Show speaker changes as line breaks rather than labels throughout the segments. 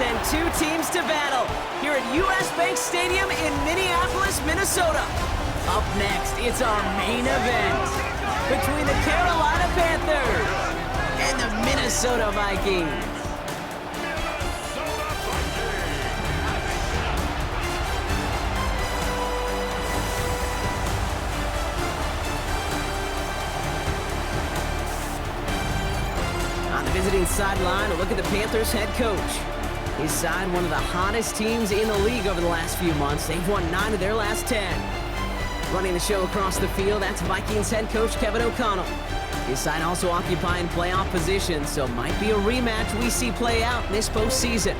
send two teams to battle here at US Bank Stadium in Minneapolis, Minnesota. Up next, it's our main event between the Carolina Panthers and the Minnesota Vikings. Visiting sideline, a look at the Panthers head coach. His side, one of the hottest teams in the league over the last few months. They've won 9 of their last 10. Running the show across the field, that's Vikings head coach Kevin O'Connell. His side also occupying playoff position, so might be a rematch we see play out this postseason.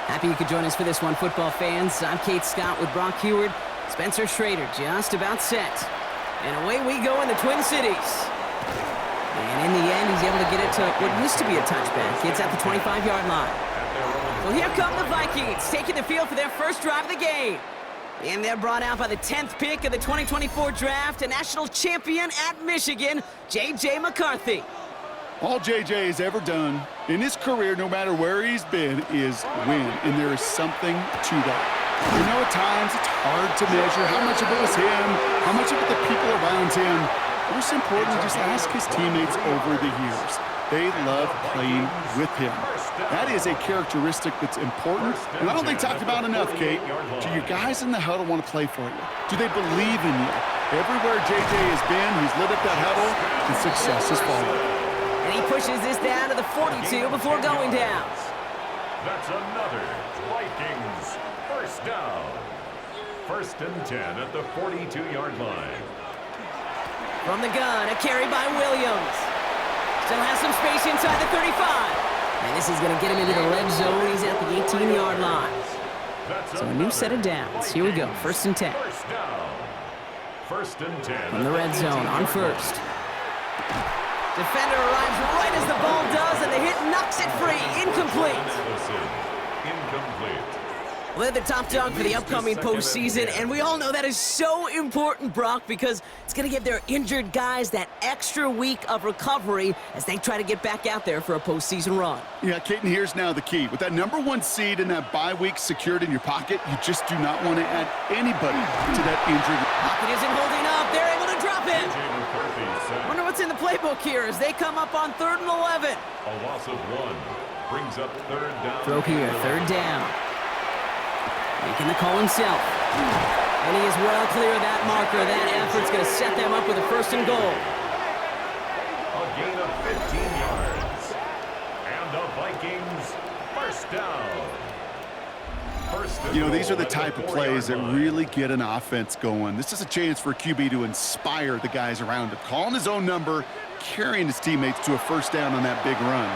Happy you could join us for this one, football fans. I'm Kate Scott with Brock Heward. Spencer Schrader just about set. And away we go in the Twin Cities. And in the end, he's able to get it to what used to be a touchback. It's at the 25-yard line. Well, here come the Vikings, taking the field for their first drive of the game. And they're brought out by the 10th pick of the 2024 draft, a national champion at Michigan, J.J. McCarthy.
All J.J. has ever done in his career, no matter where he's been, is win. And there is something to that. You know, at times it's hard to measure how much of it was him, how much of it the people around him. It was important to just ask his teammates over the years. They love playing with him. That is a characteristic that's important, and I don't think talked about enough, Kate. Do your guys in the huddle want to play for you? Do they believe in you? Everywhere J.J. has been, he's lit up that huddle, and success has followed.
And he pushes this down to the 42 before going down.
That's another Vikings first down. 1st and 10 at the 42-yard line.
From the gun, a carry by Williams. Still has some space inside the 35. And this is going to get him into the red zone. He's at the 18-yard line. So a new set of downs. Here we go, 1st and 10.
First down. 1st and 10.
From the red zone on first. Defender arrives right as the ball does, and the hit knocks it free. Incomplete.
Incomplete.
We're the top dog for the upcoming postseason, and we all know that is so important, Brock, because it's going to give their injured guys that extra week of recovery as they try to get back out there for a postseason run.
Yeah, Kate, and here's now the key. With that number 1 seed and that bye week secured in your pocket, you just do not want to add anybody to that injured.
Pocket isn't holding up. They're able to drop it. Wonder what's in the playbook here as they come up on 3rd and 11.
A loss of 1 brings up 3rd down.
Throw here, 3rd down. Making the call himself. And he is well clear of that marker. That effort's going to set them up with a 1st and goal.
A gain of 15 yards. And the Vikings first down.
You know, these are the type of plays that really get an offense going. This is a chance for a QB to inspire the guys around him. Calling his own number, carrying his teammates to a 1st down on that big run.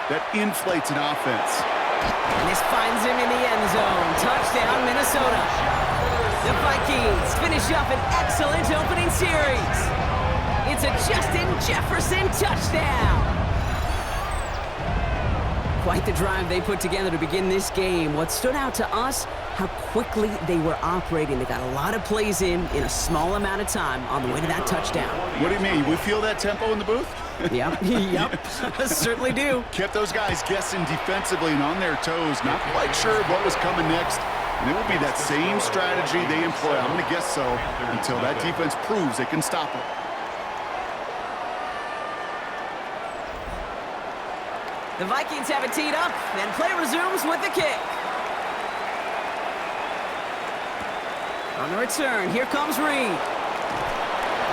That inflates an offense.
And this finds him in the end zone. Touchdown, Minnesota. The Vikings finish up an excellent opening series. It's a Justin Jefferson touchdown. Quite the drive they put together to begin this game. What stood out to us, how quickly they were operating. They got a lot of plays in a small amount of time on the way to that touchdown.
What do you mean? We feel that tempo in the booth?
Yep, certainly do.
Kept those guys guessing defensively and on their toes, not quite sure of what was coming next. And it will be that same strategy they employ, I'm going to guess so, until that defense proves they can stop it.
The Vikings have it teed up, and play resumes with the kick. On the return, here comes Reed.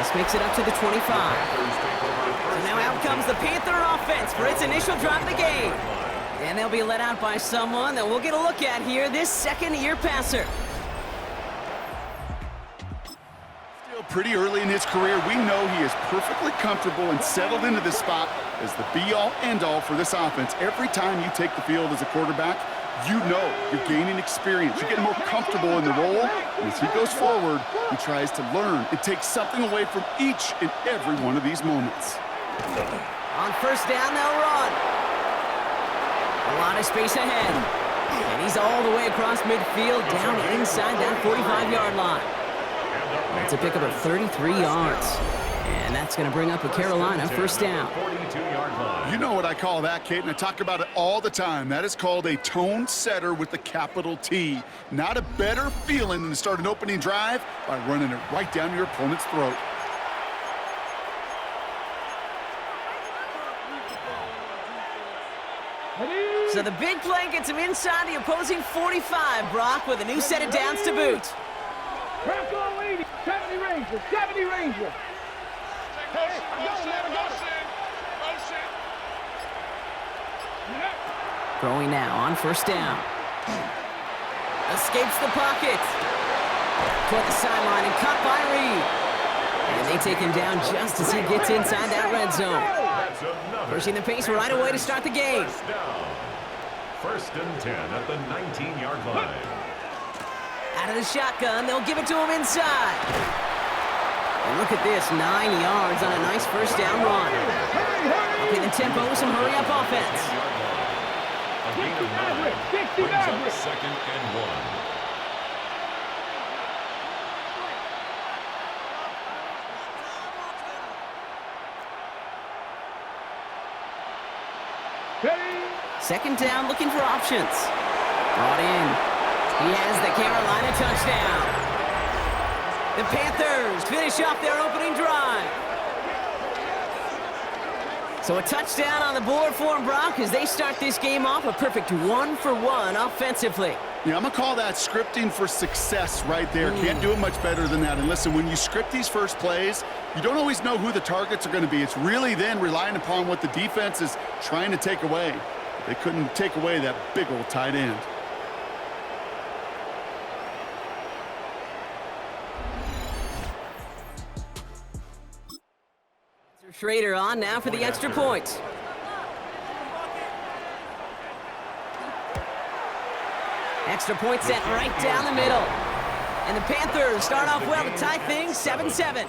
This makes it up to the 25. So now out comes the Panther offense for its initial drive of the game. And they'll be let out by someone that we'll get a look at here, this 2nd-year passer.
Still pretty early in his career, we know he is perfectly comfortable and settled into this spot as the be-all, end-all for this offense. Every time you take the field as a quarterback, you know you're gaining experience. You're getting more comfortable in the role. And as he goes forward, he tries to learn and take something away from each and every one of these moments.
On 1st down, they'll run. A lot of space ahead. And he's all the way across midfield, down inside that 45-yard line. That's a pickup of 33 yards. And that's going to bring up a Carolina first down.
You know what I call that, Kate, and I talk about it all the time. That is called a tone setter with a capital T. Not a better feeling than to start an opening drive by running it right down your opponent's throat.
So the big play gets him inside the opposing 45, Brock, with a new set of downs to boot.
Crack on 80, 70 Ranger, 70 Ranger.
Throwing now on first down. Escapes the pocket. Toward the sideline and caught by Reed. And they take him down just as he gets inside that red zone. Pushing the pace right away to start the game.
First and 10 at the 19-yard line.
Out of the shotgun, they'll give it to him inside. And look at this, 9 yards on a nice first down run. Okay, the tempo with some hurry-up offense.
A gain of 9 brings up second and 1.
Second down, looking for options. Brought in. He has the Carolina touchdown. The Panthers finish off their opening drive. So a touchdown on the board for them, Brock, as they start this game off a perfect 1-for-1 offensively.
Yeah, I'm going to call that scripting for success right there. Can't do it much better than that. And listen, when you script these first plays, you don't always know who the targets are going to be. It's really then relying upon what the defense is trying to take away. They couldn't take away that big old tight end.
Schrader on now for the extra point. Extra point set right down the middle. And the Panthers start off well to tie things 7-7.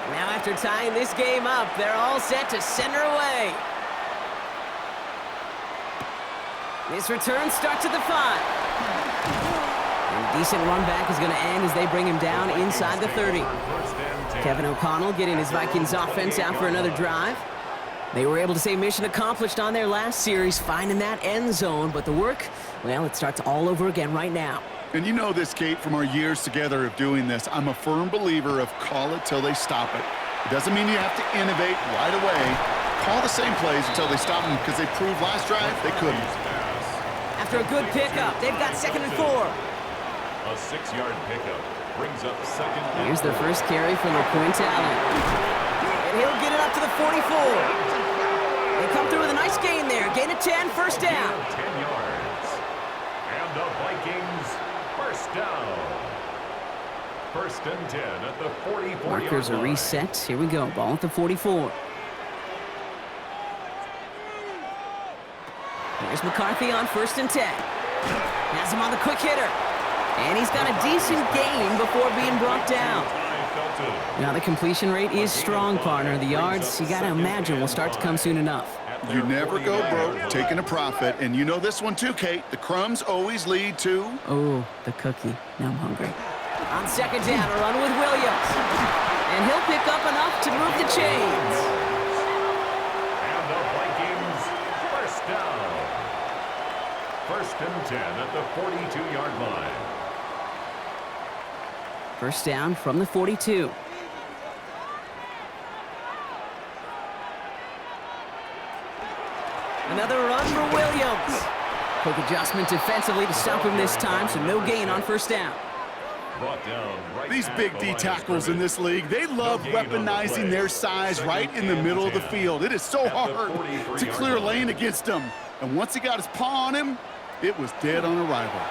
Now after tying this game up, they're all set to send her away. This return starts at the 5. And decent run back is going to end as they bring him down inside the 30. Kevin O'Connell getting his Vikings offense out for another drive. They were able to say mission accomplished on their last series, finding that end zone. But the work, well, it starts all over again right now.
And you know this, Kate, from our years together of doing this. I'm a firm believer of call it till they stop it. It doesn't mean you have to innovate right away. Call the same plays until they stop them, because they proved last drive they couldn't.
After a good pickup, they've got 2nd and 4.
A 6-yard pickup brings up second.
Here's the first carry for LaQuint Allen. And he'll get it up to the 44. They come through with a nice gain there. Gain of 10, first down.
10 yards. And the Vikings first down. First and 10 at the 44-yard line.
Markers are reset. Here we go. Ball at the 44. Here's McCarthy on 1st and 10. Has him on the quick hitter. And he's got a decent gain before being brought down. Now the completion rate is strong, partner. The yards, you got to imagine, will start to come soon enough.
You never go broke taking a profit. And you know this one too, Kate. The crumbs always lead to...
Oh, the cookie. Now I'm hungry. On 2nd down, a run with Williams. And he'll pick up enough to move the chains.
And the Vikings first down. First and 10 at the 42-yard line.
First down from the 42. Another run for Williams. Quick adjustment defensively to stop him this time, so no gain on first down.
These big D tackles in this league, they love weaponizing their size right in the middle of the field. It is so hard to clear lane against them. And once he got his paw on him, it was dead on arrival.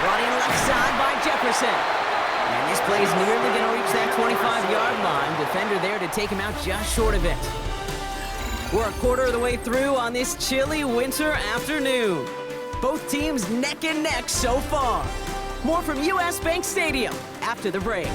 Brought in left side by Jefferson. And this play is nearly going to reach that 25-yard line. Defender there to take him out just short of it. We're a quarter of the way through on this chilly winter afternoon. Both teams neck and neck so far. More from US Bank Stadium after the break.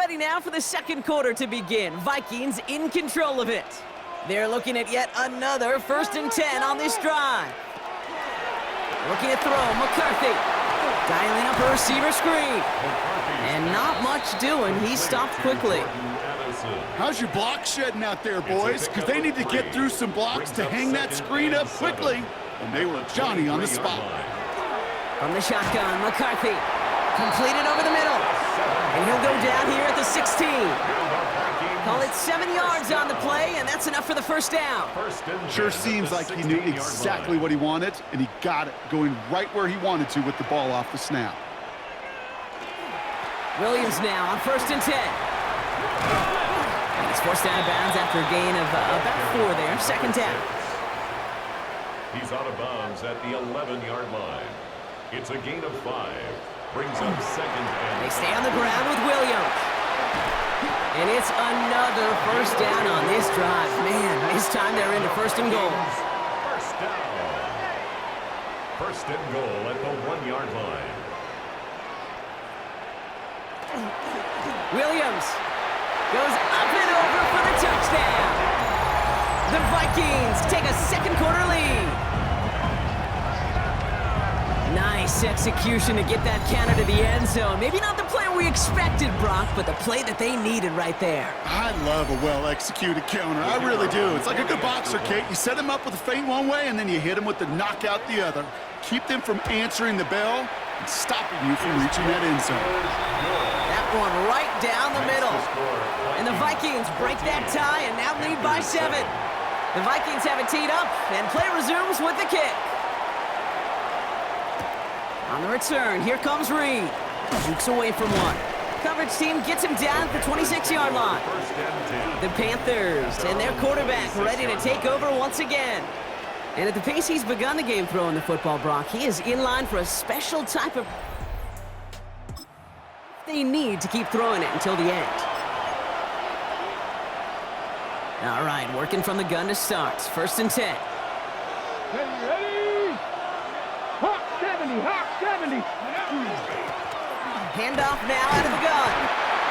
ready now for the second quarter to begin. Vikings in control of it. They're looking at yet another 1st and 10 on this drive. Looking to throw, McCarthy. Dialing up a receiver screen. And not much doing. He stopped quickly.
How's your block shedding out there, boys? Because they need to get through some blocks to hang that screen up quickly. And they were Johnny on the spot.
From the shotgun, McCarthy. Completed over the middle. And he'll go down here at the 16. Call it 7 yards on the play, and that's enough for the first down.
Sure seems like he knew exactly what he wanted, and he got it, going right where he wanted to with the ball off the snap.
Williams now on 1st and 10. And he's forced out of bounds after a gain of about 4 there. Second down.
He's out of bounds at the 11-yard line. It's a gain of 5. Brings up 2nd and...
They stay on the ground with Williams. And it's another first down on this drive. Man, this time they're into 1st and goal.
First down. 1st and goal at the 1-yard line.
Williams goes up and over for the touchdown. The Vikings take a second quarter lead. Nice execution to get that counter to the end zone. Maybe not the play we expected, Brock, but the play that they needed right there.
I love a well-executed counter. I really do. It's like a good boxer, Kate. You set him up with a feint one way, and then you hit him with the knockout the other. Keep them from answering the bell and stopping you from reaching that end zone.
That one right down the middle. And the Vikings break that tie and now lead by 7. The Vikings have it teed up, and play resumes with the kick. On the return, here comes Reed. Jukes away from one. Coverage team gets him down at the 26-yard line. The Panthers and their quarterback ready to take over once again. And at the pace he's begun the game throwing the football, Brock, he is in line for a special type of... They need to keep throwing it until the end. All right, working from the gun to start. 1st and 10.
Ready? Hawk 70, Hawk 70.
Handoff now out of the gun.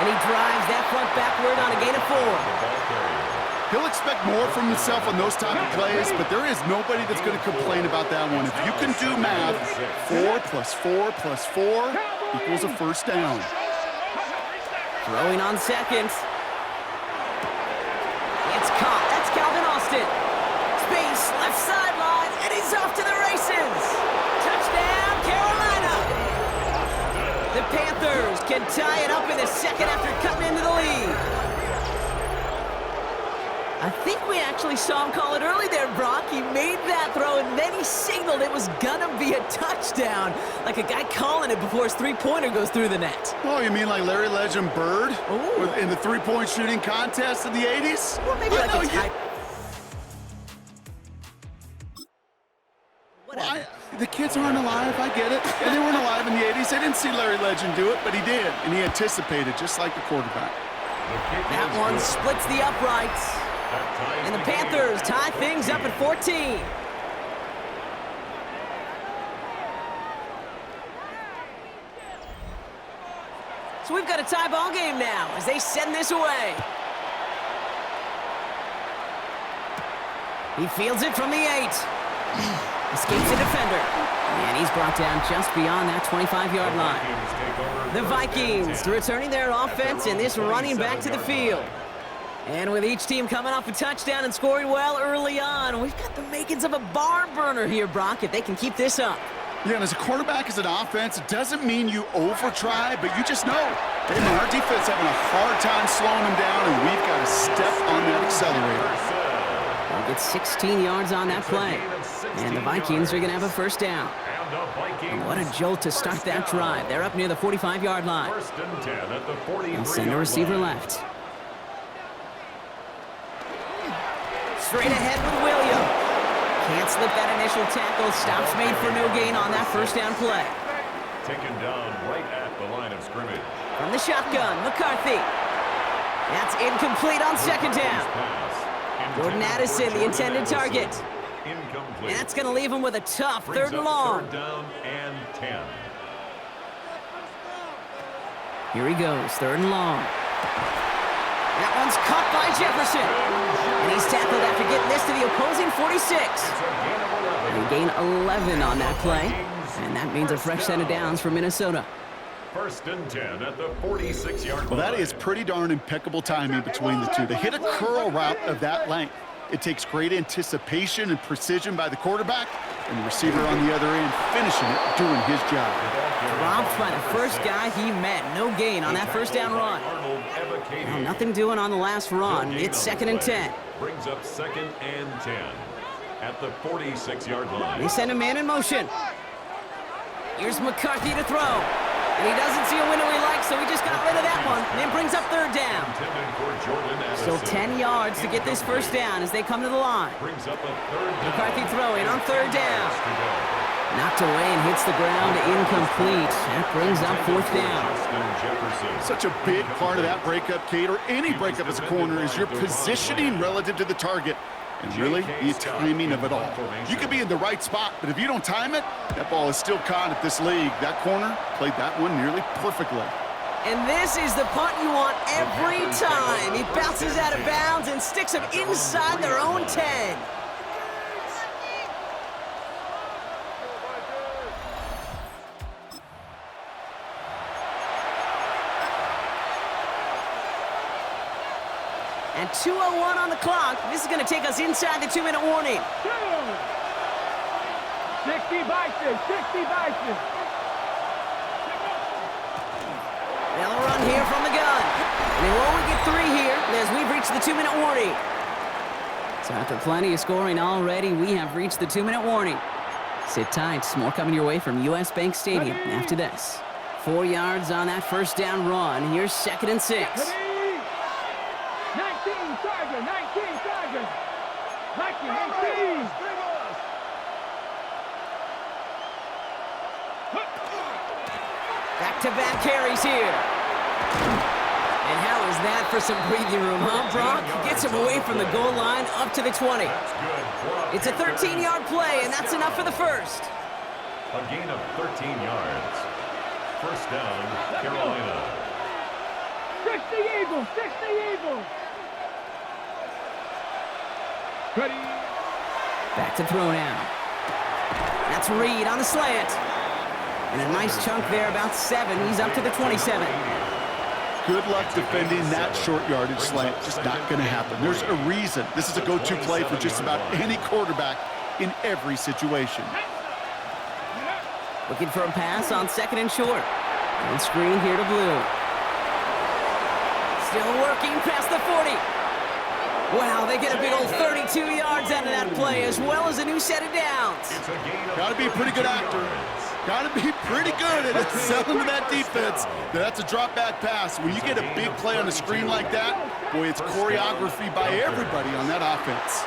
And he drives that front backward on a gain of 4.
He'll expect more from himself on those type of plays, but there is nobody that's going to complain about that one. If you can do math, 4 plus 4 plus 4 equals a first down.
Throwing on 2nd. It's caught. That's Calvin Austin. Space, left sideline, and he's off to the races. Touchdown, Carolina. The Panthers can tie it up in the second after cutting into the lead. I think we actually saw him call it early there, Brock. He made that throw, and then he signaled it was gonna be a touchdown. Like a guy calling it before his three-pointer goes through the net.
Oh, you mean like Larry Legend Bird
Ooh.
in the three-point shooting contest in the 80s?
Or maybe like a type.
Well, the kids aren't alive, I get it. And they weren't alive in the 80s. They didn't see Larry Legend do it, but he did. And he anticipated, just like the quarterback.
That one splits the uprights. And the Panthers tie things up at 14. So we've got a tie ball game now as they send this away. He fields it from the 8. Escapes the defender. And he's brought down just beyond that 25-yard line. The Vikings returning their offense and this running back to the field. And with each team coming off a touchdown and scoring well early on, we've got the makings of a barn burner here, Brock, if they can keep this up.
Yeah, and as a quarterback, as an offense, it doesn't mean you over-try, but you just know, hey, man, our defense having a hard time slowing them down, and we've got to step on that accelerator.
They'll get 16 yards on that play. And the Vikings are going to have a first down. And what a jolt to start that drive. They're up near the 45-yard line. And send a receiver left. Straight ahead with Williams. Can't slip that initial tackle. Stops made for no gain on that first down play.
Taken down right at the line of scrimmage.
From the shotgun, McCarthy. That's incomplete on second down. Jordan Addison, the intended target. And that's going to leave him with a tough third and long.
Third down and 10.
Here he goes, third and long. That one's caught by Jefferson. And he's tackled after getting this to the opposing 46. They gain 11 on that play. And that means a fresh set of downs for Minnesota.
1st and 10 at the 46-yard line.
Well, that is pretty darn impeccable timing between the two. They hit a curl route of that length. It takes great anticipation and precision by the quarterback, and the receiver on the other end finishing it, doing his job.
Dropped by the first guy he met. No gain on that first down run. Well, nothing doing on the last run. It's 2nd and 10.
Brings up 2nd and 10 at the 46-yard line.
They send a man in motion. Here's McCarthy to throw. And he doesn't see a window he likes, so he just got rid of that one. And then brings up 3rd down. Still 10 yards to get this first down as they come to the line.
Brings up a 3rd down.
McCarthy throwing on 3rd down. Knocked away and hits the ground incomplete. That brings up 4th down.
Such a big part of that breakup, Kate, or any breakup as a corner, is your positioning relative to the target. And really, the timing of it all. You could be in the right spot, but if you don't time it, that ball is still caught at this league. That corner played that one nearly perfectly.
And this is the punt you want every time. He bounces out of bounds and sticks them inside their own 10. And 2:01 on the clock. This is going to take us inside the 2-minute warning.
60 Vikings, 60 Vikings.
They'll run here from the gun. And they will only get 3 here as we've reached the 2-minute warning. So after plenty of scoring already, we have reached the 2-minute warning. Sit tight. More coming your way from US Bank Stadium after this. 4 yards on that first down run. Here's 2nd and 6.
19 Tiger, 19 Tiger. Viking, 18.
Back-to-back carries here. And how is that for some breathing room, huh, Brock? Gets him away from the goal line up to the 20. It's a 13-yard play, and that's enough for the first.
A gain of 13 yards. First down, Carolina.
60 Eagles, 60 Eagles. Ready.
Back to throw now. That's Reed on the slant. And a nice chunk there, about 7. He's up to the 27.
Good luck defending that short yardage slant. Just not going to happen. There's a reason. This is a go-to play for just about any quarterback in every situation.
Looking for a pass on 2nd and short. And screen here to Blue. Still working past the 40. Wow, they get a big old 32 yards out of that play, as well as a new set of downs.
Got to be a pretty good actor. Got to be pretty good at selling to that defense. That's a drop-back pass. When you get a big play on a screen like that, boy, it's choreography by everybody on that offense.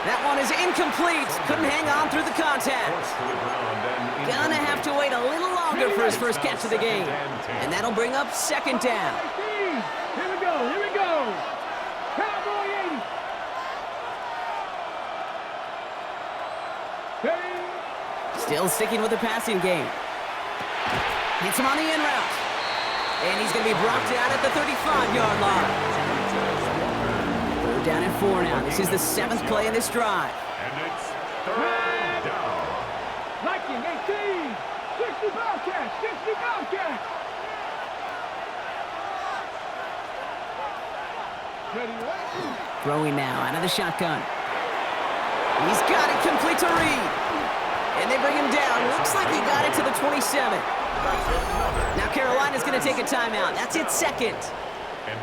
That one is incomplete. Couldn't hang on through the contact. Gonna have to wait a little longer for his first catch of the game. And that'll bring up 2nd down.
Here we go, here we go. Cowboy 80.
Still sticking with the passing game. Hits him on the in route. And he's going to be brought down at the 35-yard line. Third down at 4 now. This is the 7th play in this drive.
And it's 3rd down.
Viking 18. 60 Bobcats, 60 Bobcats.
Throwing now out of the shotgun. He's got it complete to Reed. And they bring him down. Looks like he got it to the 27. Now Carolina's going to take a timeout. That's its 2nd.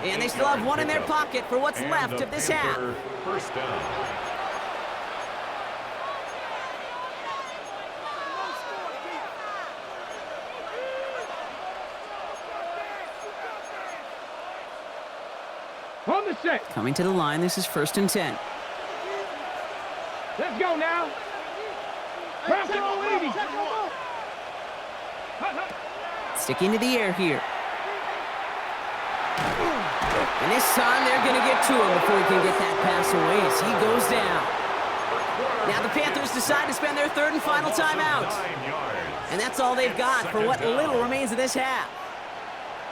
And they still have 1 in their pocket for what's left of this half.
First down.
On the set.
Coming to the line, this is 1st and 10.
Let's go now. Bronco 80.
Sticking to the air here. And this time they're going to get to him before he can get that pass away as he goes down. Now the Panthers decide to spend their 3rd and final timeout. And that's all they've got for what little remains of this half.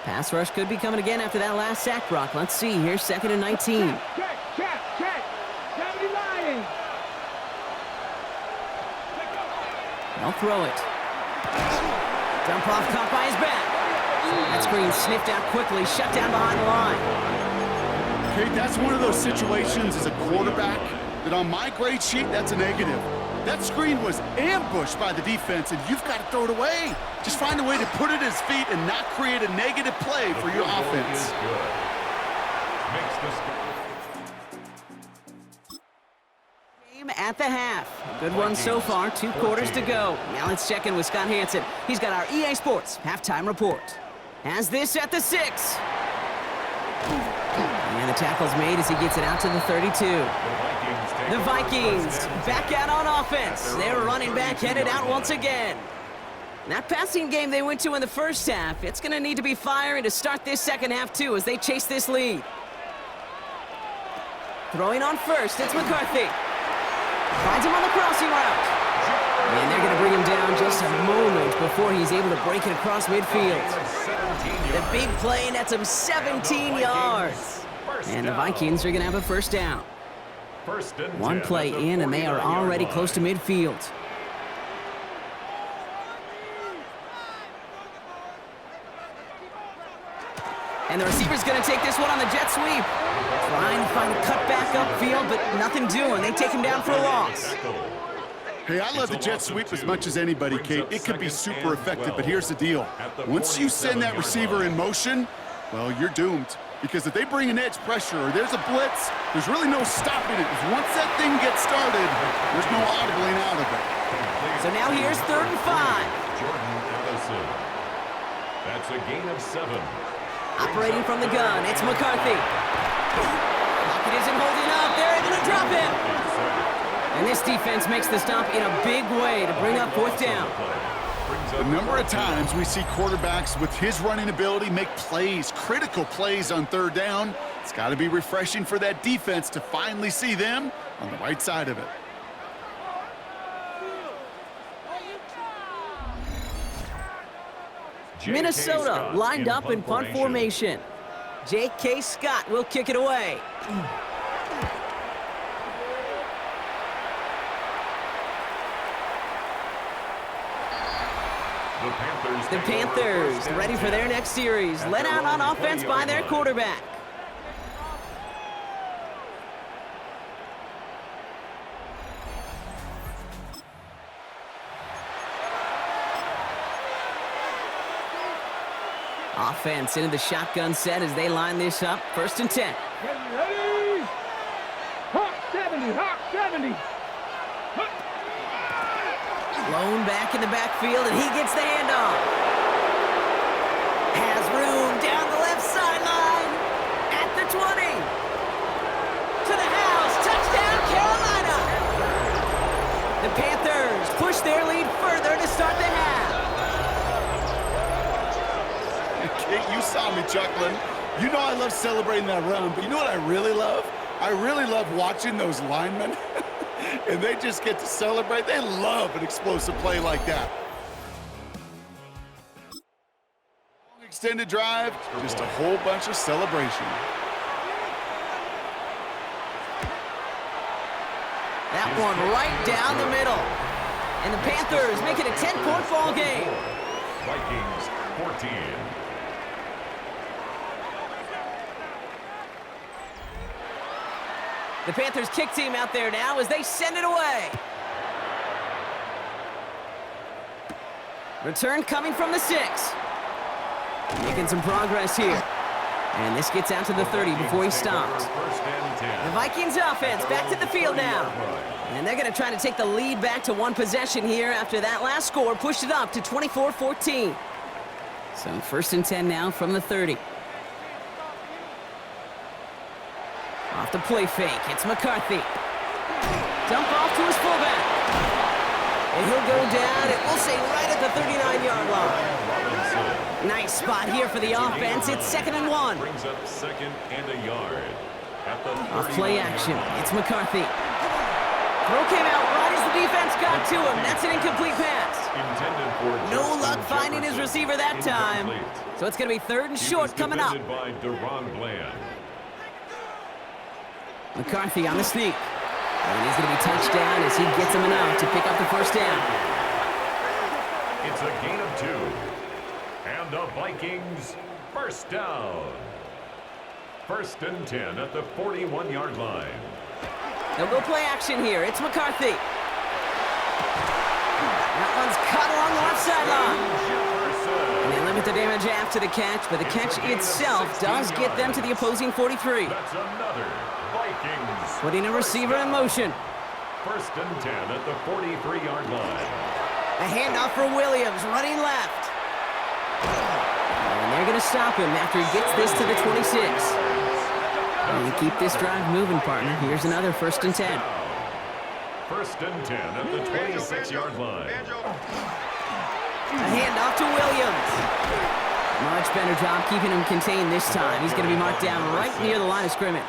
Pass rush could be coming again after that last sack, Brock. Let's see here, 2nd and 19.
Check. 70 line.
They'll throw it. Dump off, caught by his back. That screen sniffed out quickly, shut down behind the line.
Okay, that's one of those situations as a quarterback that on my grade sheet, that's a negative. That screen was ambushed by the defense, and you've got to throw it away. Just find a way to put it at his feet and not create a negative play for your offense.
Game at the half. A good one so far, 2 quarters to go. Now let's check in with Scott Hansen. He's got our EA Sports halftime report. Has this at the 6. And the tackle's made as he gets it out to the 32. The Vikings back out on offense. Their running back headed out once again. That passing game they went to in the first half, it's going to need to be firing to start this second half too as they chase this lead. Throwing on first, it's McCarthy. Finds him on the crossing route. And they're going to bring him down just a moment before he's able to break it across midfield. The big play nets him 17 yards. And the Vikings are going to have a first down. One play in, and they are already close to midfield. And the receiver's going to take this one on the jet sweep. Trying to find a cutback upfield, but nothing doing. They take him down for a loss.
Hey, I love the jet sweep as much as anybody, Kate. It can be super effective, but here's the deal. Once you send that receiver in motion, well, you're doomed. Because if they bring an edge pressure or there's a blitz, there's really no stopping it. Because once that thing gets started, there's no audibling out of it.
So now here's 3rd and 5.
That's a gain of 7.
Operating from the gun, it's McCarthy. Pocket isn't holding up. They're able to drop him. And this defense makes the stop in a big way to bring up 4th down.
The number of times we see quarterbacks with his running ability make plays, critical plays on 3rd down, it's got to be refreshing for that defense to finally see them on the right side of it.
Minnesota lined up in punt formation. J.K. Scott will kick it away. The Panthers ready for their next series, led out on offense by their quarterback. Offense into the shotgun set as they line this up. 1st and 10.
Get ready. Hawk 70.
Blown back in the backfield, and he gets the handoff. Has room down the left sideline. At the 20. To the house. Touchdown, Carolina. The Panthers push their lead further to start the half.
Kate, you saw me chuckling. You know I love celebrating that run, but you know what I really love? I really love watching those linemen. And they just get to celebrate. They love an explosive play like that. Long extended drive, just a whole bunch of celebration.
That one right down the middle. And the Panthers make it a 10-point ball game.
Vikings 14.
The Panthers kick team out there now as they send it away. Return coming from the 6. Making some progress here. And this gets out to the 30 before he stopped. The Vikings offense back to the field now. And they're going to try to take the lead back to 1 possession here after that last score pushed it up to 24-14. So 1st and 10 now from the 30. Off the play fake, it's McCarthy. Dump off to his fullback. And he'll go down, it will say right at the 39-yard line. Nice spot here for the offense. It's 2nd and 1.
Brings up 2nd and a yard.
Off play action, it's McCarthy. Throw came out right as the defense got to him. That's an incomplete pass.
Intended for
No
Justin
luck finding his
Jefferson.
receiver that time.
Incomplete.
So it's going to be 3rd and
He
short
was
coming up.
defended by Deron Bland.
McCarthy on the sneak. And he's going to be touched down as he gets him enough to pick up the first down.
It's a gain of 2. And the Vikings first down. 1st and 10 at the 41-yard line.
They'll go play action here. It's McCarthy. That one's caught along the left sideline. And they limit the damage after the catch, but the catch itself does get them to the opposing 43.
That's another Vikings.
Putting a receiver in motion.
1st and 10 at the 43-yard line.
A handoff for Williams, running left. And they're going to stop him after he gets this to the 26. And you keep this drive moving, partner. Here's another 1st and 10.
1st and 10 at the 26-yard line.
A handoff to Williams. Much better job keeping him contained this time. He's going to be marked down right near the line of scrimmage.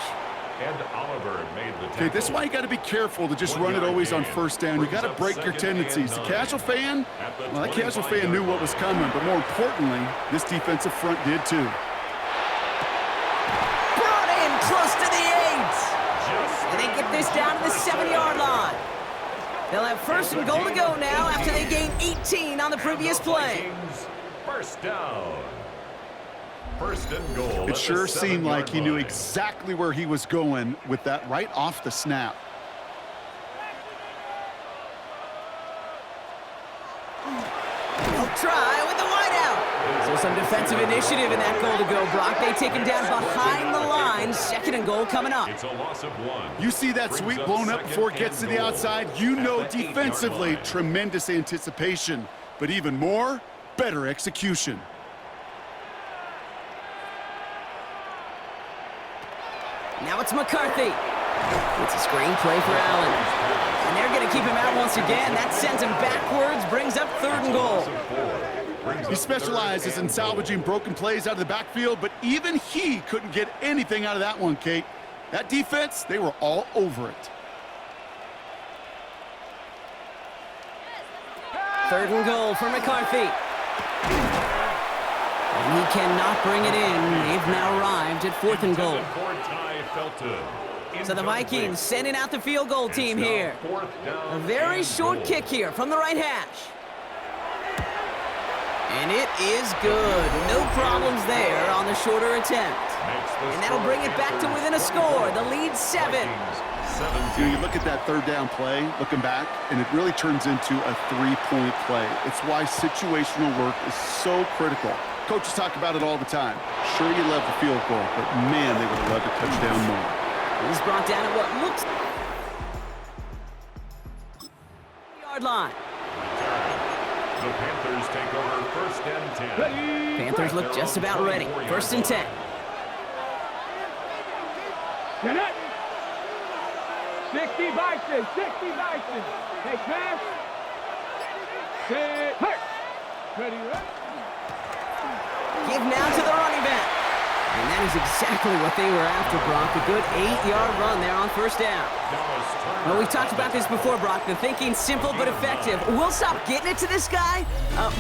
And Oliver made the tackle.
Okay, this is why you got to be careful to just run it always on 1st down. You got to break your tendencies. The casual fan, well, that casual fan knew what was coming, but more importantly, this defensive front did too.
Brought in close to the 8. And they get this down to the 7-yard line. They'll have 1st and goal to go now after they gained 18 on the previous play.
Vikings first down. 1st and goal.
It sure seemed like he knew exactly where he was going with that right off the snap.
They'll try with the wideout. So some defensive initiative in that goal to go, Brock. They take him down behind the line. 2nd and goal coming up.
It's a loss of 1.
You see that sweep blown up before it gets to the outside, you know defensively, tremendous anticipation. But even more, better execution.
Now it's McCarthy. It's a screen play for Allen. And they're going to keep him out once again. That sends him backwards, brings up 3rd and goal.
He specializes in salvaging broken plays out of the backfield, but even he couldn't get anything out of that one, Kate. That defense, they were all over it.
3rd and goal for McCarthy. And he cannot bring it in. They've now arrived at 4th and goal. So the Vikings sending out the field goal team here. A very short kick here from the right hash. And it is good. No problems there on the shorter attempt. And that'll bring it back to within a score. The lead 7.
You know, you look at that 3rd down play, looking back, and it really turns into a 3-point play. It's why situational work is so critical. Coaches talk about it all the time. Sure, you love the field goal, but man, they would have loved a touchdown more.
He's brought down at what looks yard line.
The Panthers take over 1st and 10.
Panthers look just about ready. 1st and 10.
Get it. 60 Vikings. 60 Vikings. Take pass. Set. Hurt. Ready, right?
Give now to the running back. And that is exactly what they were after, Brock. A good 8-yard run there on 1st down. Well, we've talked about this before, Brock. The thinking's simple but effective. We'll stop getting it to this guy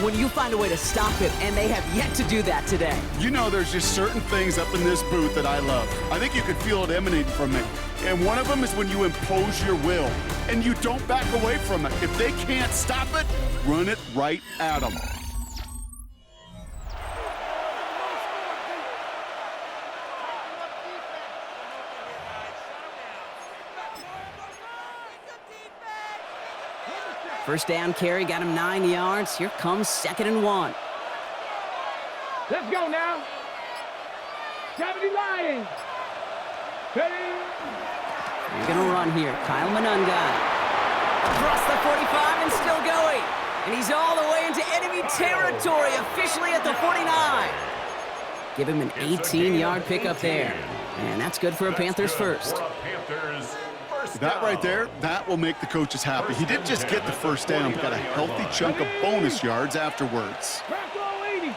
when you find a way to stop him, and they have yet to do that today.
You know, there's just certain things up in this booth that I love. I think you could feel it emanating from me. And one of them is when you impose your will, and you don't back away from it. If they can't stop it, run it right at them.
First down carry got him 9 yards. Here comes 2nd and 1.
Let's go now. 70 Lions. Ready.
You're going to run here. Kyle Monunga. Across the 45 and still going. And he's all the way into enemy territory, officially at the 49. Give him an 18-yard pickup there. And that's good for a Panthers first.
That right there, that will make the coaches happy. He didn't just get the 1st down, but got a healthy chunk of bonus yards afterwards.
Crackle 80.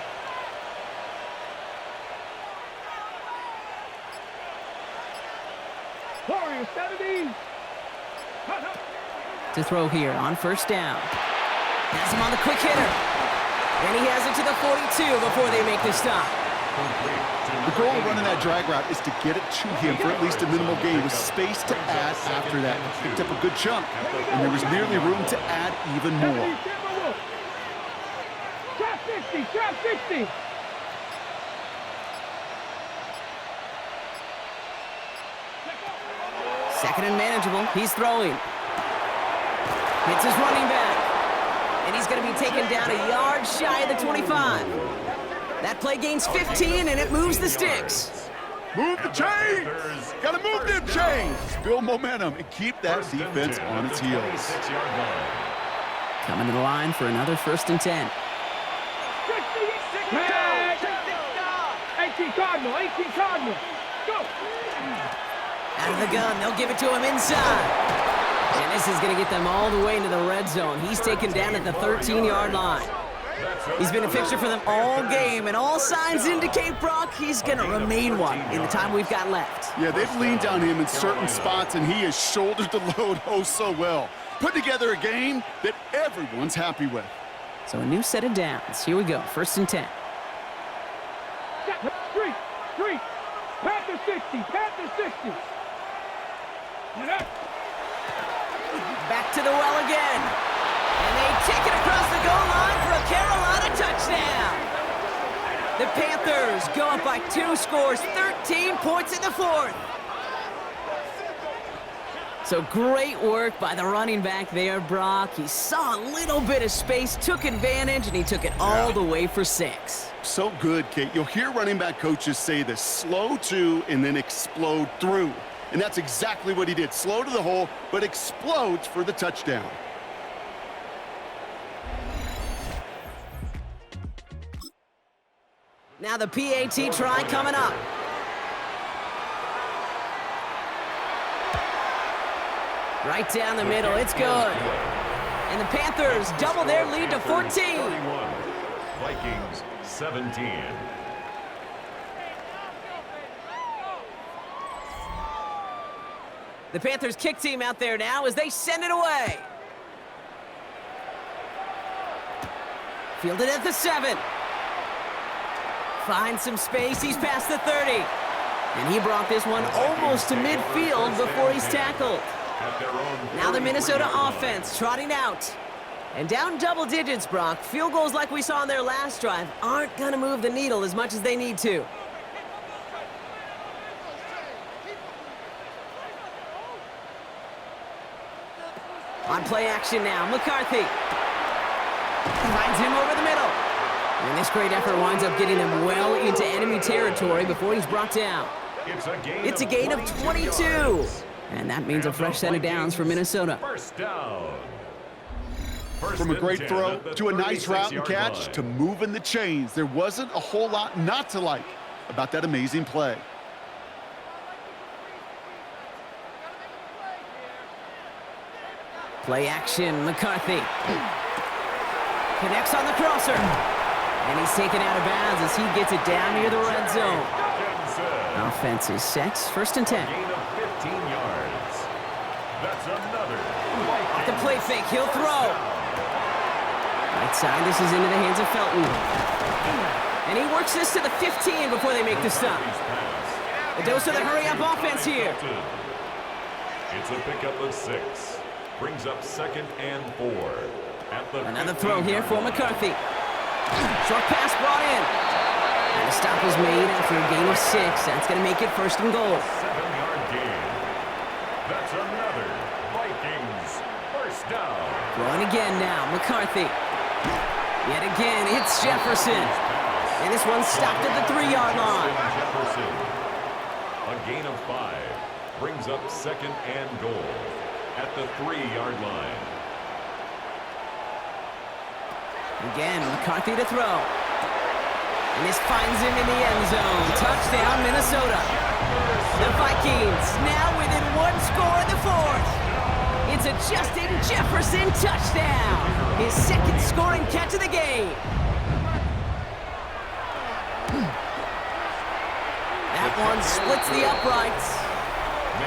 Warrior 70.
To throw here on 1st down. Has him on the quick hitter. And he has it to the 42 before they make the stop.
The goal of running that drag route is to get it to him for at least a minimal gain with space to add after that. Picked up a good chunk, and there was nearly room to add even more.
Shot 60, shot 60.
Second and manageable. He's throwing. Hits his running back. And he's going to be taken down a yard shy of the 25. That play gains 15, and it moves the sticks.
Move the chains! Gotta move them chains! Build momentum and keep that defense on its heels.
Coming to the line for another 1st and 10.
18 Cardinal, 18 Cardinal. Go!
Out of the gun, they'll give it to him inside. And this is going to get them all the way into the red zone. He's taken down at the 13-yard line. He's been a fixture for them all game, and all signs indicate, Brock, he's going to remain one in the time we've got left.
Yeah, they've leaned on him in certain spots, and he has shouldered the load oh so well. Put together a game that everyone's happy with.
So a new set of downs. Here we go, 1st and 10.
Three. Panthers 60, Panthers 60.
Back to the well again. And they take it across the goal line for a Carolina touchdown. The Panthers go up by 2 scores, 13 points in the 4th. So great work by the running back there, Brock. He saw a little bit of space, took advantage, and he took it all the way for 6.
So good, Kate. You'll hear running back coaches say this: slow to and then explode through. And that's exactly what he did. Slow to the hole, but explodes for the touchdown.
Now the PAT try coming up. Right down the middle, it's good. And the Panthers double their lead to 14.
31. Vikings 17.
The Panthers kick team out there now as they send it away. Fielded at the 7. Finds some space, he's past the 30. And he brought this one almost to midfield before he's tackled. Now the Minnesota offense trotting out. And down double digits, Brock. Field goals like we saw on their last drive aren't going to move the needle as much as they need to. On play action now, McCarthy. Finds him over the middle. And this great effort winds up getting him well into enemy territory before he's brought down. It's a gain of 22. And that means a fresh set of downs for Minnesota.
First down.
From a great throw to a nice route and catch to moving the chains, there wasn't a whole lot not to like about that amazing play.
Play action, McCarthy. Connects on the crosser. And he's taken out of bounds as he gets it down near the red zone. Offense is set, 1st and 10.
Gain of 15 yards. That's another.
Off the play fake, he'll throw. Right side, this is into the hands of Felton. And he works this to the 15 before they make the stop. A dose of the hurry-up offense here.
It's a pickup of 6. Brings up 2nd and 4. At the
Another throw here for McCarthy. Short pass brought in. And a stop is made after a gain of 6. That's going to make it 1st and goal.
7-yard gain. That's another Vikings 1st down.
Throwing again now, McCarthy. Yet again, it's Jefferson. And this one's stopped at the 3-yard line.
Jefferson. A gain of 5. Brings up 2nd and goal at the 3-yard line.
Again, McCarthy to throw. And this finds him in the end zone. Touchdown, Minnesota. The Vikings now within 1 score in the 4th. It's a Justin Jefferson touchdown. His 2nd scoring catch of the game. That one splits the uprights.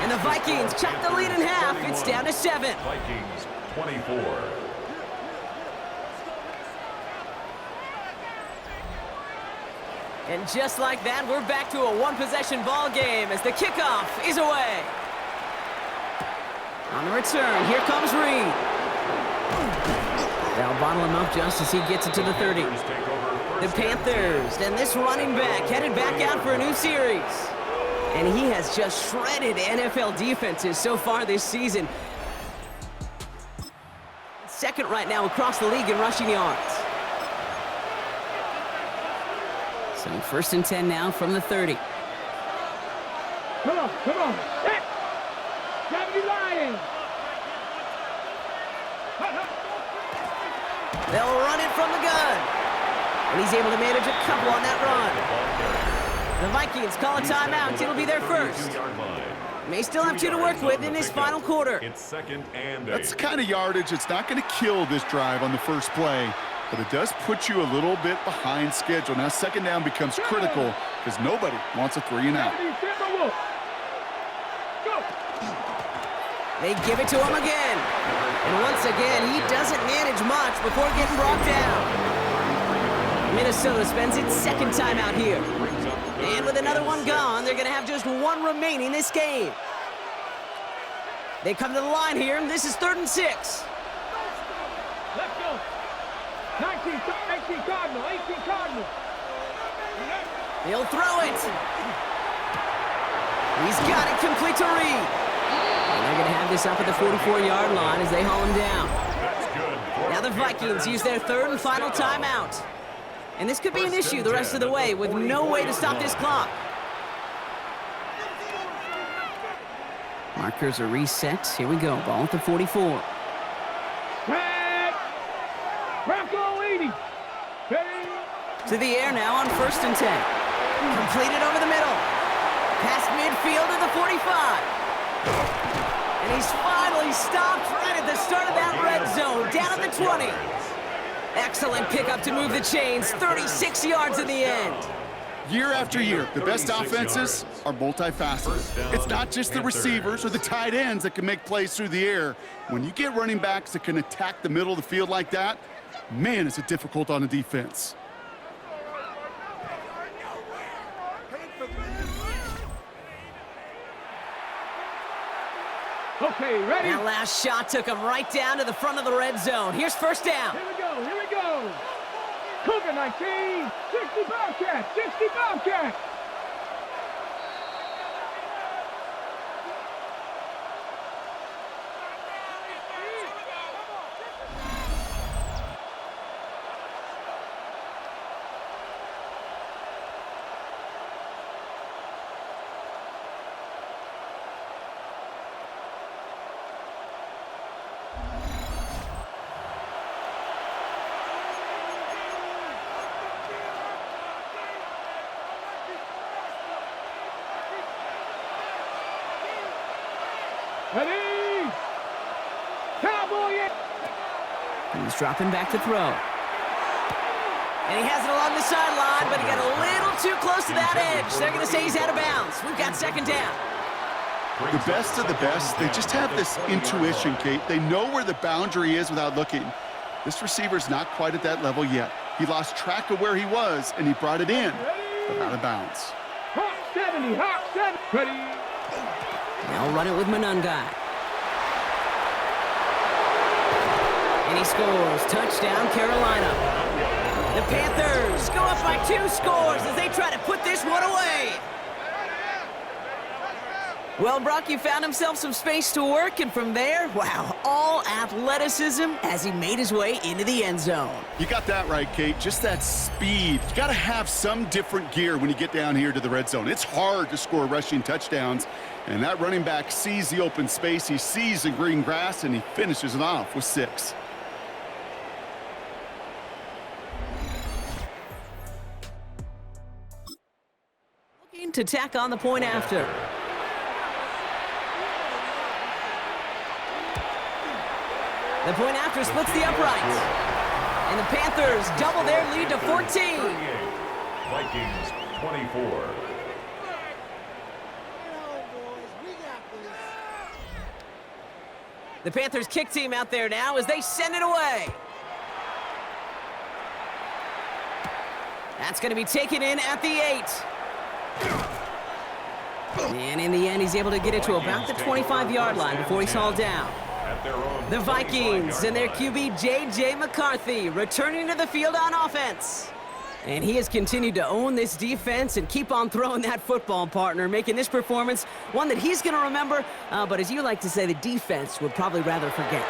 And the Vikings chop the lead in half. It's down to 7.
Vikings 24.
And just like that, we're back to a one-possession ball game as the kickoff is away. On the return, here comes Reed. They'll bottle him up just as he gets it to the 30. The Panthers, and this running back headed back out for a new series. And he has just shredded NFL defenses so far this season. Second right now across the league in rushing yards. So 1st and 10 now from the 30.
Come on. Hit. 70 Lions.
They'll run it from the gun. And he's able to manage a couple on that run. The Vikings call a timeout. It'll be their first. May still have 2 to work with in this final quarter.
It's 2nd and 8.
That's the kind of yardage that's not going to kill this drive on the first play, but it does put you a little bit behind schedule. Now 2nd down becomes critical because nobody wants a 3 and out.
They give it to him again. And once again, he doesn't manage much before getting brought down. Minnesota spends its 2nd timeout here. And with another one gone, they're going to have just 1 remaining this game. They come to the line here, and this is 3rd and 6.
Let's go. 18 Cardinal.
He'll throw it. He's got it complete to Reed. And they're going to have this up at the 44-yard line as they haul him down. Now the Vikings use their 3rd and final timeout. And this could be an issue the rest of the way with no way to stop this clock. Markers are reset. Here we go. Ball at the 44.
Bronco 80.
To the air now on 1st and 10. Completed over the middle. Past midfield to the 45. And he's finally stopped right at the start of that red zone, down at the 20. Excellent pickup to move the chains, 36 yards in the end.
Year after year, the best offenses are multifaceted. It's not just the receivers or the tight ends that can make plays through the air. When you get running backs that can attack the middle of the field like that, man, is it difficult on a defense.
Okay, ready?
That last shot took him right down to the front of the red zone. Here's 1st down.
Here we go. Cougar 19, 60 Bobcats. Ready? Cowboy!
He's dropping back to throw. And he has it along the sideline, but he got a little too close to that edge. They're going to say he's out of bounds. We've got 2nd down.
The best of the best, they just have this intuition, Kate. They know where the boundary is without looking. This receiver's not quite at that level yet. He lost track of where he was, and he brought it in, but out of bounds.
Hawk 70. Ready?
They'll run it with Monungai. And he scores. Touchdown, Carolina. The Panthers go up by 2 scores as they try to put this one away. Well, Brock, he found himself some space to work, and from there, wow, all athleticism as he made his way into the end zone.
You got that right, Kate. Just that speed. You got to have some different gear when you get down here to the red zone. It's hard to score rushing touchdowns, and that running back sees the open space, he sees the green grass, and he finishes it off with 6.
Looking to tack on the point after. The point after splits the uprights. And the Panthers double their lead to 14.
Vikings 24.
The Panthers kick team out there now as they send it away. That's going to be taken in at the 8. And in the end, he's able to get it to about the 25-yard line before he's hauled down. The Vikings and their QB, J.J. McCarthy, returning to the field on offense. And he has continued to own this defense and keep on throwing that football, partner, making this performance one that he's going to remember, but as you like to say, the defense would probably rather forget.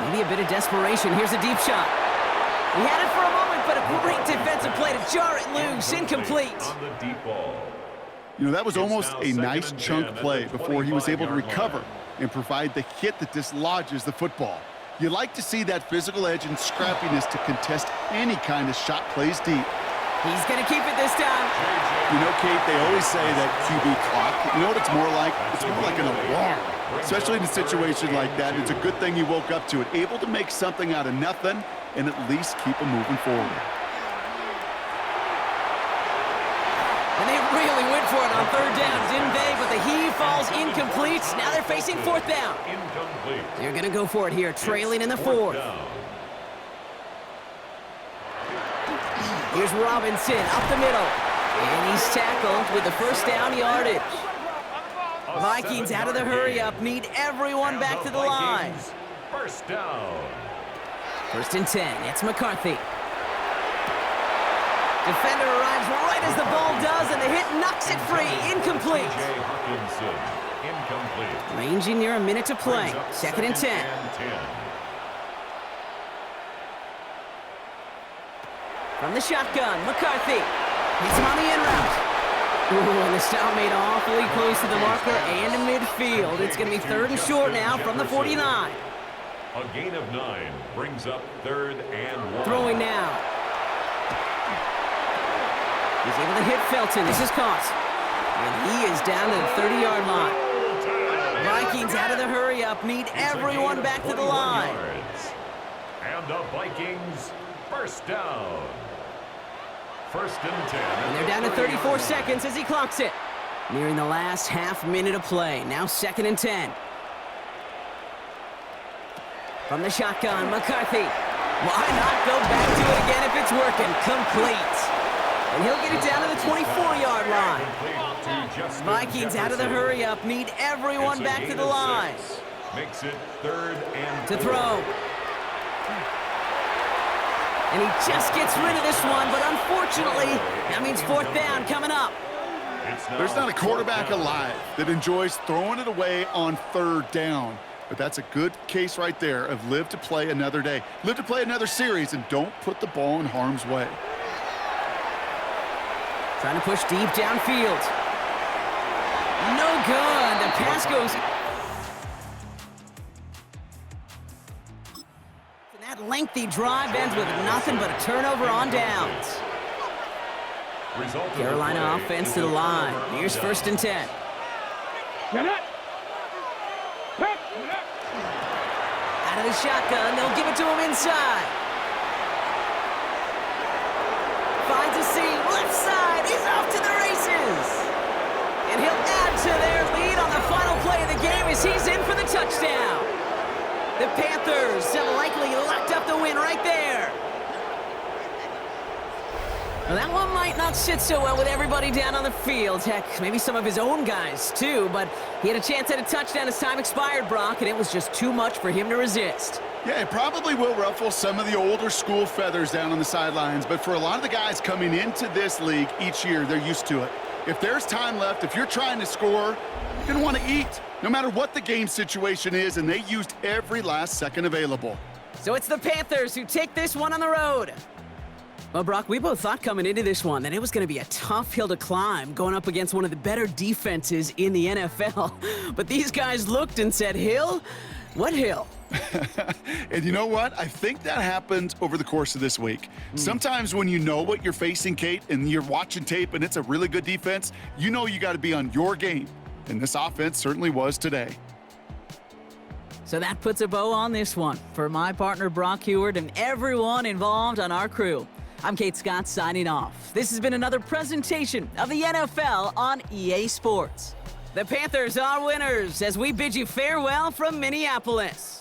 Maybe a bit of desperation. Here's a deep shot. He had it for a moment, but a great defensive play to jar it loose. Incomplete.
You know, that was almost a nice chunk play before he was able to recover and provide the hit that dislodges the football. You like to see that physical edge and scrappiness to contest any kind of shot plays deep.
He's going to keep it this time.
You know, Kate, they always say that QB clock. You know what it's more like? It's more like an alarm. Especially in a situation like that, it's a good thing you woke up to it. Able to make something out of nothing and at least keep them moving forward.
And they really went for it on 3rd down, didn't they? But the heave falls incomplete. Now they're facing 4th down.
Incomplete.
They're going to go for it here, trailing in the 4th. Here's Robinson up the middle. And he's tackled with the 1st down yardage. Vikings out of the hurry-up, need everyone back to the line.
1st down.
1st and 10, it's McCarthy. Defender arrives right as the ball does, and the hit knocks it free. Incomplete.
Incomplete.
Ranging near a minute to play. 2nd and 10. From the shotgun, McCarthy. Hits him on the in route. Ooh, and the stop made awfully close to the marker and to midfield. It's going to be 3rd and short now from the 49.
A gain of 9 brings up 3rd and 1.
Throwing now. He's able to hit Felton. This is caught. And he is down to the 30-yard line. Vikings out of the hurry-up. Need everyone back to the line.
And the Vikings 1st down. 1st and 10.
And they're down to 34 seconds as he clocks it. Nearing the last half minute of play. Now 2nd and 10. From the shotgun, McCarthy. Why not go back to it again if it's working? Complete. And he'll get it down to the 24-yard line. Vikings out of the hurry-up. Need everyone back to the line.
Makes it 3rd and 4.
To throw. And he just gets rid of this one, but unfortunately, that means 4th down coming up.
There's not a quarterback alive that enjoys throwing it away on 3rd down. But that's a good case right there of live to play another day. Live to play another series and don't put the ball in harm's way.
Trying to push deep downfield. No good. The pass goes. And that lengthy drive ends with nothing but a turnover on downs. Carolina offense to the line. Here's 1st and 10. Out of the shotgun, they'll give it to him inside. Finds a seam, left side, he's off to the races. And he'll add to their lead on the final play of the game as he's in for the touchdown. The Panthers have likely locked up the win right there. Well, that one might not sit so well with everybody down on the field. Heck, maybe some of his own guys, too. But he had a chance at a touchdown as time expired, Brock, and it was just too much for him to resist.
Yeah, it probably will ruffle some of the older school feathers down on the sidelines. But for a lot of the guys coming into this league each year, they're used to it. If there's time left, if you're trying to score, you're going to want to eat, no matter what the game situation is, and they used every last second available.
So it's the Panthers who take this one on the road. Well, Brock, we both thought coming into this one that it was going to be a tough hill to climb going up against one of the better defenses in the NFL. But these guys looked and said, hill? What hill?
And you know what? I think that happened over the course of this week. Sometimes when you know what you're facing, Kate, and you're watching tape and it's a really good defense, you know you got to be on your game. And this offense certainly was today.
So that puts a bow on this one. For my partner, Brock Heward, and everyone involved on our crew, I'm Kate Scott signing off. This has been another presentation of the NFL on EA Sports. The Panthers are winners as we bid you farewell from Minneapolis.